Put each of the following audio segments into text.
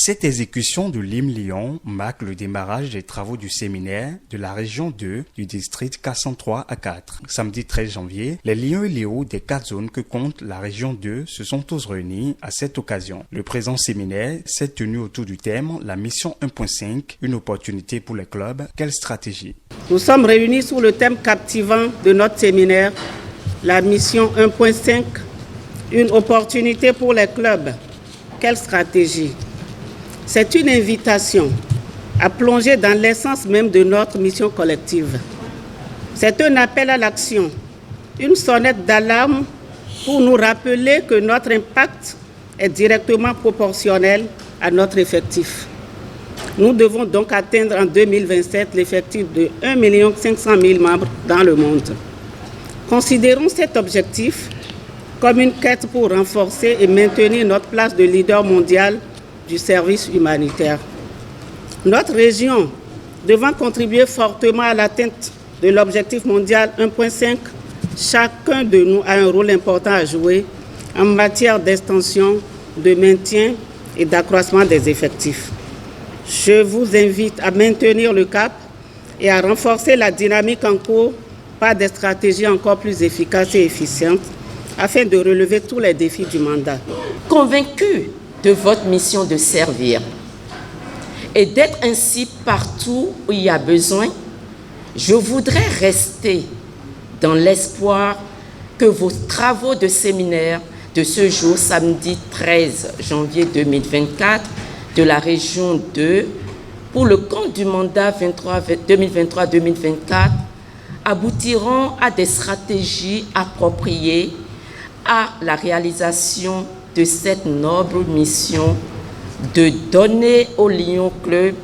Cette exécution de l'hymne-Lyon marque le démarrage des travaux du séminaire de la région 2 du district 403 à 4. Samedi 13 janvier, les Lions et Léos des 4 zones que compte la région 2 se sont tous réunis à cette occasion. Le présent séminaire s'est tenu autour du thème « La mission 1.5, une opportunité pour les clubs, quelle stratégie ?» Nous sommes réunis sous le thème captivant de notre séminaire « La mission 1.5, une opportunité pour les clubs, quelle stratégie ?» C'est une invitation à plonger dans l'essence même de notre mission collective. C'est un appel à l'action, une sonnette d'alarme pour nous rappeler que notre impact est directement proportionnel à notre effectif. Nous devons donc atteindre en 2027 l'effectif de 1 500 000 membres dans le monde. Considérons cet objectif comme une quête pour renforcer et maintenir notre place de leader mondial du service humanitaire. Notre région devant contribuer fortement à l'atteinte de l'objectif mondial 1.5, chacun de nous a un rôle important à jouer en matière d'extension, de maintien et d'accroissement des effectifs. Je vous invite à maintenir le cap et à renforcer la dynamique en cours par des stratégies encore plus efficaces et efficientes afin de relever tous les défis du mandat. Convaincu de votre mission de servir et d'être ainsi partout où il y a besoin, je voudrais rester dans l'espoir que vos travaux de séminaire de ce jour, samedi 13 janvier 2024, de la région 2, pour le compte du mandat 2023-2024, aboutiront à des stratégies appropriées à la réalisation de cette noble mission de donner aux Lions Club,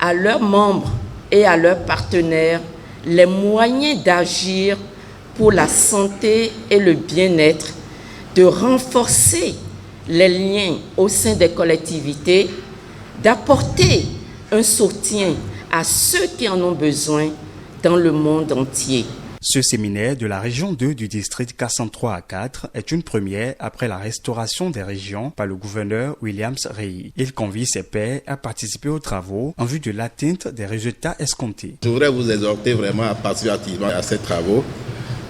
à leurs membres et à leurs partenaires, les moyens d'agir pour la santé et le bien-être, de renforcer les liens au sein des collectivités, d'apporter un soutien à ceux qui en ont besoin dans le monde entier. Ce séminaire de la région 2 du district 403 à 4 est une première après la restauration des régions par le gouverneur Williams Reilly. Il convie ses pairs à participer aux travaux en vue de l'atteinte des résultats escomptés. Je voudrais vous exhorter vraiment à participer activement à ces travaux,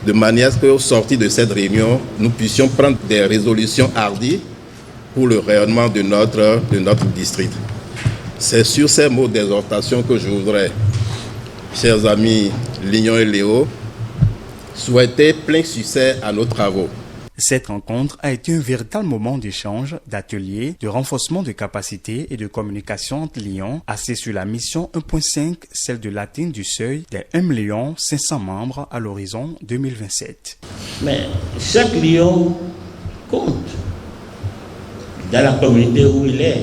de manière à ce qu'au sortir de cette réunion, nous puissions prendre des résolutions hardies pour le rayonnement de notre district. C'est sur ces mots d'exhortation que je voudrais, chers amis Lions et Léos, souhaiter plein succès à nos travaux. Cette rencontre a été un véritable moment d'échange, d'atelier, de renforcement de capacités et de communication entre Lyon, axé sur la mission 1.5, celle de l'atteinte du seuil des 1 500 000 membres à l'horizon 2027. Mais chaque Lion compte dans la communauté où il est.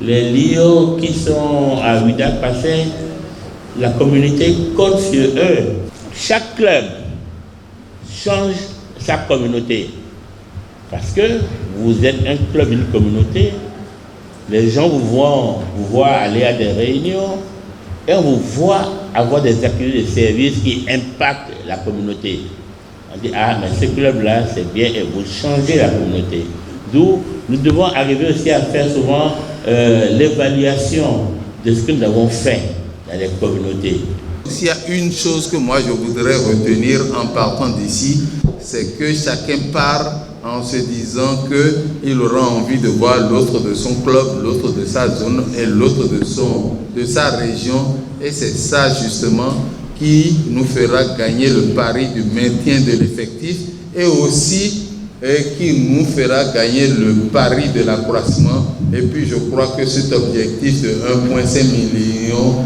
Les Lions qui sont à Huida Passé, la communauté compte sur eux. Chaque club change sa communauté. Parce que vous êtes un club, une communauté, les gens vous voient aller à des réunions et on vous voit avoir des activités de service qui impactent la communauté. On dit, ah, mais ce club-là, c'est bien, et vous changez la communauté. D'où nous devons arriver aussi à faire souvent l'évaluation de ce que nous avons fait dans les communautés. S'il y a une chose que moi je voudrais retenir en partant d'ici, c'est que chacun part en se disant qu'il aura envie de voir l'autre de son club, l'autre de sa zone et l'autre de sa région. Et c'est ça justement qui nous fera gagner le pari du maintien de l'effectif et aussi qui nous fera gagner le pari de l'accroissement. Et puis je crois que cet objectif de 1,5 million,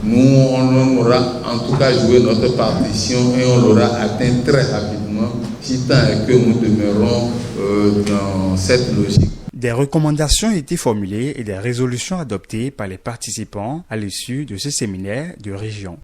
nous, on aura en tout cas joué notre partition et on l'aura atteint très rapidement, si tant est que nous demeurons dans cette logique. Des recommandations ont été formulées et des résolutions adoptées par les participants à l'issue de ce séminaire de région.